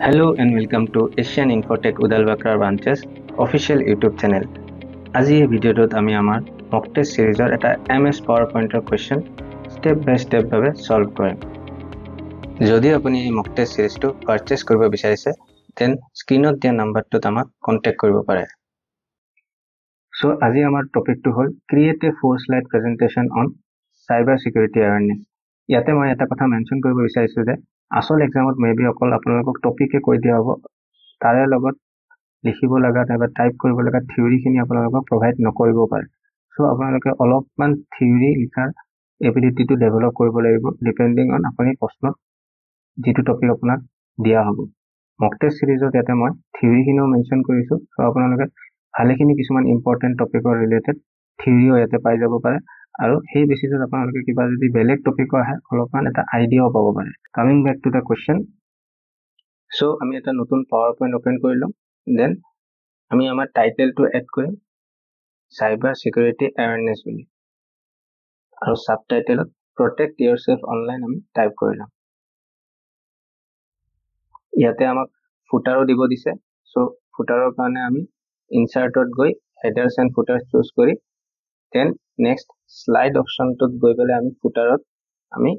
Hello and welcome to Asian Infotech Udalbakra branches official YouTube channel. আজি এই ভিডিঅ'টোত আমি আমাৰ মক টেষ্ট সিৰিজৰ এটা MS PowerPoint কুৱেশ্যন ষ্টেপ বাই ষ্টেপ ভাৱে সলভ কৰিম। যদি আপুনি এই মক টেষ্ট সিৰিজটো পাৰচেজ কৰিব বিচাৰিছে দেন স্ক্ৰিনত দিয়া নাম্বাৰটোত আমাক কন্টেক্ট কৰিব পাৰে। সো আজি আমাৰ টপিকটো হ'ল create a 4 slide presentation on cyber security awareness. ইয়াতে মই এটা কথা মেনশন কৰিব বিচাৰিছো যে আসল এক্সামত মেবি অকল আপোনালোকক টপিকে কৈ দিয়া হ'ব, তাৰে লগত লিখিব লগা বা টাইপ কৰিব লগা থিওৰিখিনি আপোনালোকক প্ৰভাইড নকৰিব পাৰে। সো আপোনালোকে অলপমান থিওৰি লিখাৰ এবিলিটিটো ডেভেলপ কৰিব লাগিব ডিপেন্ডিং অন আপুনি প্ৰশ্ন যেটো টপিক আপোনাক দিয়া হ'ব। মক টেষ্ট সিৰিজত ইয়াতে মই থিওৰিখিনিও মেনশন কৰিছো, সো আপোনালোকে ভালেখিনি কিছুমান ইম্পৰ্টেন্ট টপিকৰ ৰিলেটেড থিওৰিও ইয়াতে পাই যাব পাৰে আৰু সেই বেচিছত আপোনালোকে কিবা যদি বেলেগ টপিক আহে অলপমান এটা আইডিয়াও পাব পাৰে। Coming back to the question, so আমি এটা নতুন পাৱাৰপইণ্ট ওপেন কৰি লম। দেন আমি আমাৰ টাইটেলটো এড কৰিম সাইবাৰ সিকিউৰিটি অ্যাৱাৰনেস বুলি আৰু সাবটাইটেলত প্ৰটেক্ট ইয়োৰসেল্ফ অনলাইন আমি টাইপ কৰি লম। ইয়াতে আমাক ফুটাৰো দিব দিছে, সো ফুটাৰৰ কাৰণে আমি ইনসাৰ্টত গৈ হেডাৰ্স এণ্ড ফুটাৰ্স চুজ কৰি দেন নেক্সট স্লাইড অপশনটোত গৈ পেলাই আমি ফুটাৰত আমি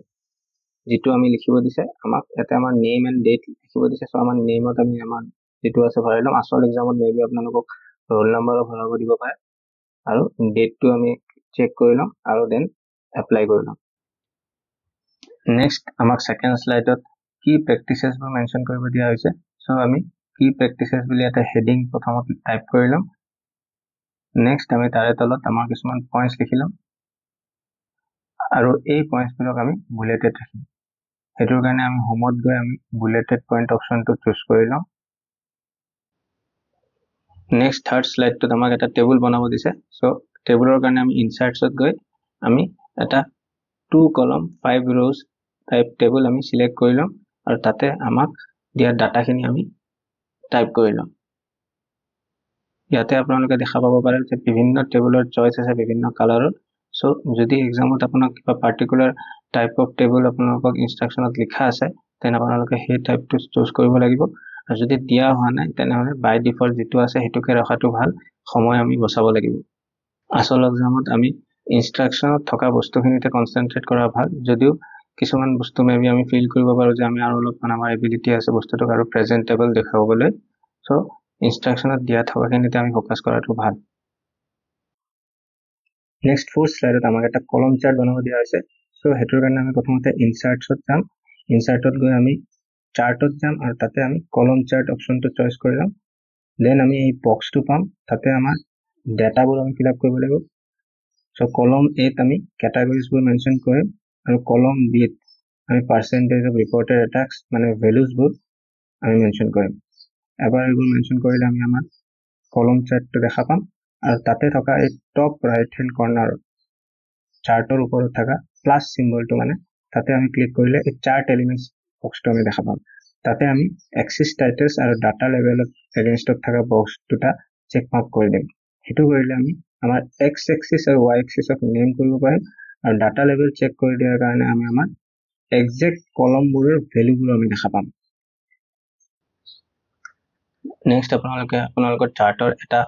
যেটো আমি লিখিব দিছে আমাক ইয়াতে আমাৰ নেম এণ্ড ডেট লিখিব দিছে। সো আমাৰ নেমত আমি আমাৰ যেটো আছে ভৰাই লম। আসল এক্সামত মেবি আপোনালোকক ৰোল নাম্বাৰো ভৰাব দিব পাৰে আৰু ডেটটো আমি চেক কৰি লম আৰু দেন এপ্লাই কৰি লম। নেক্সট আমাক সেকেন্ড স্লাইডত কি প্ৰেক্টিসেছ বোৰ মেনশন কৰিব দিয়া হৈছে। সো আমি কি প্ৰেক্টিসেছ বুলি এটা হেডিং প্ৰথমত টাইপ কৰি লম। নেক্সট আমি তাৰে তলত আমাৰ কিছুমান পইণ্টছ লিখি লম আৰু এই পইণ্টছবিলাক আমি বুলেটেড ৰাখিম। হেতুৰ কাৰণে আমি হোমত গৈ আমি বুলেটেড পইণ্ট অপশনটো চুজ কৰি লম। নেক্সট থাৰ্ড স্লাইডটোত আমাক এটা টেবুল বনাব দিছে। সো টেবুলৰ কাৰণে আমি ইনসাৰ্টছত গৈ আমি এটা 2 কলম 5 rows টাইপ টেবুল আমি সিলেক্ট কৰি লম আৰু তাতে আমাক দিয়া ডাটাখিনি আমি টাইপ কৰি লম। ইয়াতে আপোনালোকে দেখা পাব পাৰে যে বিভিন্ন টেবুলৰ চইচ আছে বিভিন্ন কালাৰৰ। সো যদি এক্সামত আপোনাক কিবা পাৰ্টিকুলাৰ টাইপ অফ টেবুল আপোনালোকক ইনস্ট্ৰাকশনত লিখা আছে তেনে আপোনালোকে সেই টাইপটো চুজ কৰিব লাগিব আৰু যদি দিয়া হোৱা নাই তেনেহলে বাই ডিফল্ট যেটো আছে হেতুকে ৰখাটো ভাল, সময় আমি বচাব লাগিব। আসল এক্সামত আমি ইনস্ট্ৰাকশনত থকা বস্তুখিনিতে কনসেন্ট্ৰেট কৰা ভাল, যদিও কিছুমান বস্তু মেবি আমি ফিল কৰিব পাৰো যে আমি আৰু অলপমান আমাৰ এবিলিটি আছে বস্তুটোক আৰু প্ৰেজেন্টেবল দেখাবলৈ। সো ইনস্ট্ৰাকশনত দিয়া থকাখিনিতে আমি ফোকাস কৰাটো ভাল। নেক্সট ফোৰ্থ স্লাইডত আমাক এটা কলম চাৰ্ট বনাব দিয়া হৈছে। সো হেতুৰ কাৰণে আমি প্ৰথমতে ইনসাৰ্টছত যাম। ইনসাৰ্টত গৈ আমি চাৰ্টত যাম আৰু তাতে আমি কলম চাৰ্ট অপশনটো চয়েস কৰি লম। দেন আমি এই বক্সটো পাম, তাতে আমাৰ ডাটাবোৰ আমি ফিল আপ কৰিব লাগিব। সো কলম এত আমি ক্যাটাগৰিজবোৰ মেনশন কৰিম আৰু কলম বিত আমি পাৰ্সেন্টেজ অফ ৰিপৰ্টেড অ্যাটাক্স মানে ভ্যালুজবোৰ আমি মেনশন কৰিম। এবাৰ এইবোৰ মেনশন কৰিলে আমি আমাৰ কলম চাৰ্টটো দেখা পাম আৰু তাতে থকা এই টপ ৰাইট হ্যান্ড কৰ্নাৰ চাৰ্টৰ ওপৰত থকা প্লাস সিম্বলটো মানে তাতে আমি ক্লিক কৰিলে এই চাৰ্ট এলিমেন্টস বক্সটো আমি দেখা পাম। তাতে আমি এক্সিস টাইটেলস আৰু ডাটা লেভেলত এগেইনষ্টত থকা বক্স দুটা চেক মাৰ্ক কৰি দিম। হেতু কৰিলে আমি আমাৰ এক্স এক্সিস আৰু ওয়াই এক্সিসক নেম কৰিব পাৰিম আৰু ডাটা লেভেল চেক কৰি দিয়াৰ কাৰণে আমি আমাৰ এক্সাক্ট কলমবোৰৰ ভ্যালুবোৰ আমি দেখা পাম। নেক্সট আপোনালোকৰ চাৰ্টৰ এটা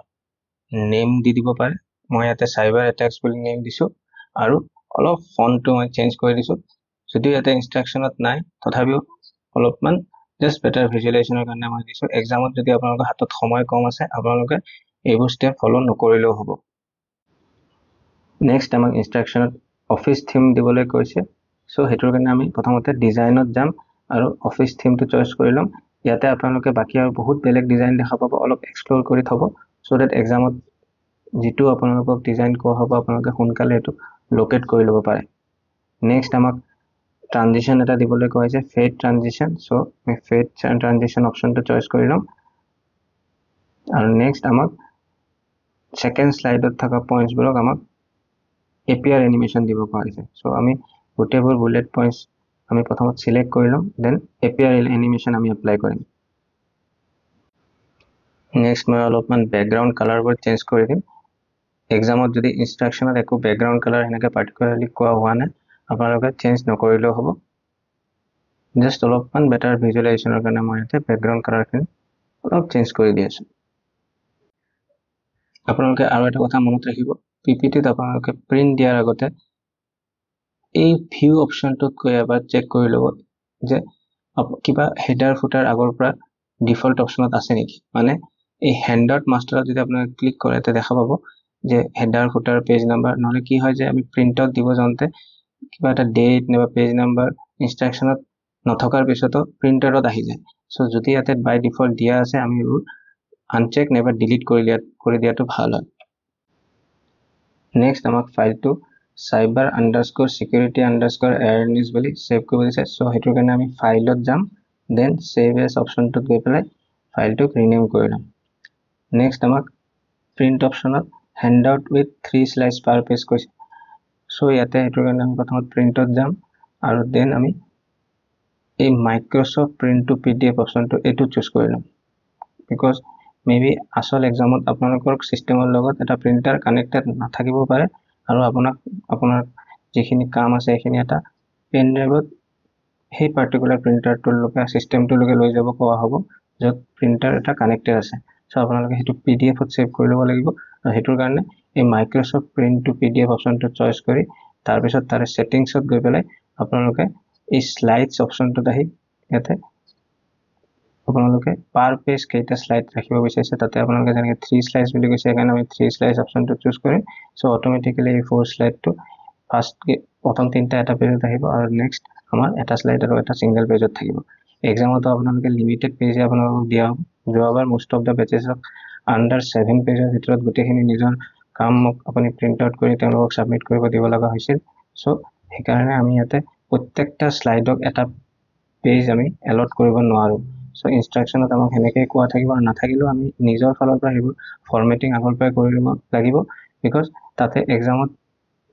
নেম দি দিব পাৰে। মই ইয়াতে সাইবাৰ অ্যাটাক্স বুলি নেম দিছো আৰু অলপ ফন্টটো মই চেঞ্জ কৰি দিছো। যদি ইয়াতে ইনস্ট্ৰাকশনত নাই তথাপিও অলপমান জাস্ট বেটাৰ ভিজুৱেলাইজেশনৰ কাৰণে মই দিছো। এক্সামত যদি আপোনালোকৰ হাতত সময় কম আছে আপোনালোকে এইবোৰ ষ্টেপ ফলো নকৰিলেও হ'ব। নেক্সট আমাক ইনস্ট্ৰাকশনত অফিস থিম দিবলৈ কৈছে। সো হেতুৰ কাৰণে আমি প্ৰথমতে ডিজাইনত যাম আৰু অফিস থিমটো চয়েস কৰি লম। ইয়াতে আপোনালোকে বাকি আৰু বহুত বেলেগ ডিজাইন দেখা পাব, অলপ এক্সপ্লোৰ কৰি থব সো দ্যাট এক্সামত যেটো আপোনালোকক ডিজাইন কোৱা হ'ব আপোনালোকে সোনকালে এটো লোকেট কৰি ল'ব পাৰে। নেক্সট আমাক ট্ৰানজিশন এটা দিবলৈ কোৱা হৈছে, ফেড ট্ৰানজিশন। সো আমি ফেড ট্ৰানজিশন অপশনটো চয়েস কৰি লম আৰু নেক্সট আমাক সেকেন্ড স্লাইডত থকা পইণ্টছবোৰক আমাক এপিআৰ এনিমেশন দিব কোৱা হৈছে। সো আমি গোটেইবোৰ বুলেট পইণ্টছ আমি প্ৰথমত সিলেক্ট কৰি লম, দেন এপিআৰ এনিমেশন আমি এপ্লাই কৰিম। নেক্সট মই অলপমান বেকগ্ৰাউণ্ড কালাৰবোৰ চেঞ্জ কৰি দিম। এক্সামত যদি ইনস্ট্ৰাকশনত একো বেকগ্ৰাউণ্ড কালাৰ এনেকৈ পাৰ্টিকুলাৰলি কোৱা হোৱা নাই আপোনালোকে চেঞ্জ নকৰিলেও হ'ব। জাষ্ট অলপমান বেটাৰ ভিজুৱেলাইজেশ্যনৰ কাৰণে মই ইয়াতে বেকগ্ৰাউণ্ড কালাৰখিনি অলপ চেঞ্জ কৰি দি আছোঁ। আপোনালোকে আৰু এটা কথা মনত ৰাখিব, পিপিটিত আপোনালোকে প্ৰিণ্ট দিয়াৰ আগতে এই ভিউ অপশ্যনটোত গৈ এবাৰ চেক কৰি ল'ব যে কিবা হেডাৰ ফুটাৰ আগৰ পৰা ডিফল্ট অপশ্যনত আছে নেকি। মানে এই হেণ্ডআউট মাষ্টাৰত যদি আপোনালোকে ক্লিক কৰে তেতিয়া দেখা পাব যে হেডাৰ ফুটাৰ পেজ নাম্বাৰ, নহ'লে কি হয় যে আমি প্ৰিণ্টত দিব যাওঁতে কিবা এটা ডেট নাইবা পেজ নাম্বাৰ ইনষ্ট্ৰাকশ্যনত নথকাৰ পিছতো প্ৰিণ্টাৰত আহি যায়। চ' যদি ইয়াতে বাই ডিফল্ট দিয়া আছে আমি এইবোৰ আনচেক নাইবা ডিলিট কৰি দিয়াটো ভাল হয়। নেক্সট আমাক ফাইলটো cyber_security_awareness বুলি সেভ কৰিব দিছে। চ' সেইটোৰ কাৰণে আমি ফাইলত যাম, দেন সেভ এজ অপশ্যনটোত গৈ পেলাই ফাইলটোক ৰিনেম কৰি ল'ম। নেক্সট আমাক প্ৰিণ্ট অপশ্যনত handout with 3 slides per page কৈছে। চ' ইয়াতে সেইটোৰ কাৰণে আমি প্ৰথমত প্ৰিণ্টত যাম আৰু দেন আমি এই মাইক্ৰ'ছফ্ট প্ৰিণ্ট টু PDF অপশ্যনটো এইটো চুজ কৰি ল'ম। বিকজ মেবি আচল এক্সামত আপোনালোকৰ চিষ্টেমৰ লগত এটা প্ৰিণ্টাৰ কানেক্টেড নাথাকিব পাৰে আৰু আপোনাৰ যিখিনি কাম আছে সেইখিনি এটা পেন ড্ৰাইভত সেই পাৰ্টিকুলাৰ প্ৰিণ্টাৰটোলৈকে চিষ্টেমটোলৈকে লৈ যাব কোৱা হ'ব, য'ত প্ৰিণ্টাৰ এটা কানেক্টেড আছে। চ' আপোনালোকে সেইটো PDFত ছেভ কৰি ল'ব লাগিব আৰু সেইটোৰ কাৰণে এই মাইক্ৰ'ছফ্ট প্ৰিণ্ট টু PDF অপশ্যনটো চইচ কৰি তাৰপিছত তাৰে ছেটিংছত গৈ পেলাই আপোনালোকে এই শ্লাইডছ অপশ্যনটোত আহি ইয়াতে আপোনালোকে পাৰ পেজ কেইটা শ্লাইড ৰাখিব বিচাৰিছে তাতে আপোনালোকে যেনেকৈ 3 slides বুলি কৈছে সেইকাৰণে আমি 3 slides অপশ্যনটো চুজ কৰিম। চ' অট'মেটিকেলি এই 4 slideটো প্ৰথম 3টা এটা পেজত আহিব আৰু নেক্সট আমাৰ এটা শ্লাইড আৰু এটা ছিংগল পেজত থাকিব। এক্সামতো আপোনালোকে লিমিটেড পেজে আপোনালোকক দিয়া হ'ব। যোৱাবাৰ মোষ্ট অফ দ্য বেচেছক আণ্ডাৰ 7 পেজৰ ভিতৰত গোটেইখিনি নিজৰ কাম আপুনি প্ৰিণ্ট আউট কৰি তেওঁলোকক ছাবমিট কৰিব দিব লগা হৈছিল। চ' সেইকাৰণে আমি ইয়াতে প্ৰত্যেকটা শ্লাইডক এটা পেজ আমি এলট কৰিব নোৱাৰোঁ। চ' ইনষ্ট্ৰাকশ্যনত আমাক সেনেকৈ কোৱা থাকিব আৰু নাথাকিলেও আমি নিজৰ ফালৰ পৰা সেইবোৰ ফৰ্মেটিং আগৰ পৰাই কৰি ল'ব লাগিব। বিকজ তাতে এক্সামত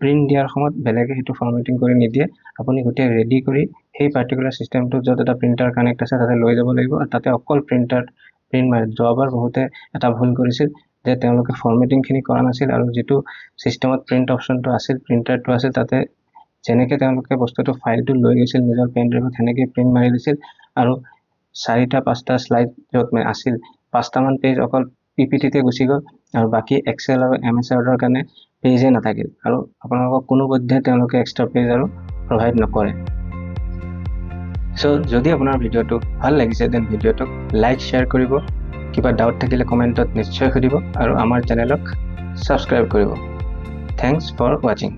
প্ৰিণ্ট দিয়াৰ সময়ত বেলেগে সেইটো ফৰ্মেটিং কৰি নিদিয়ে। আপুনি গোটেই ৰেডি কৰি সেই পাৰ্টিকুলাৰ চিষ্টেমটোত য'ত এটা প্ৰিণ্টাৰ কানেক্ট আছে তাতে লৈ যাব লাগিব আৰু তাতে অকল প্ৰিণ্ট মাৰে। যোৱাবাৰ বহুতে এটা ভুল কৰিছিল যে তেওঁলোকে ফৰ্মেটিংখিনি কৰা নাছিল আৰু যিটো চিষ্টেমত প্ৰিণ্ট অপশ্যনটো আছিল, প্ৰিণ্টাৰটো আছিল, তাতে যেনেকৈ তেওঁলোকে বস্তুটো ফাইলটো লৈ গৈছিল নিজৰ পেন ড্ৰাইভত সেনেকৈ প্ৰিণ্ট মাৰি দিছিল আৰু 4-5টা শ্লাইড য'ত আছিল 5টামান পেজ অকল PPTতে গুচি গ'ল আৰু বাকী এক্সেল আৰু MS Wordৰ কাৰণে পেজে নাথাকিল আৰু আপোনালোকক কোনোপধ্যে তেওঁলোকে এক্সট্ৰা পেজ আৰু প্ৰভাইড নকৰে। চ' যদি আপোনাৰ ভিডিঅ'টো ভাল লাগিছে দেন ভিডিঅ'টোক লাইক শ্বেয়াৰ কৰিব, কিবা ডাউট থাকিলে কমেণ্টত নিশ্চয় সুধিব আৰু আমাৰ চেনেলক ছাবস্ক্ৰাইব কৰিব। থেংকছ ফৰ ৱাচিং।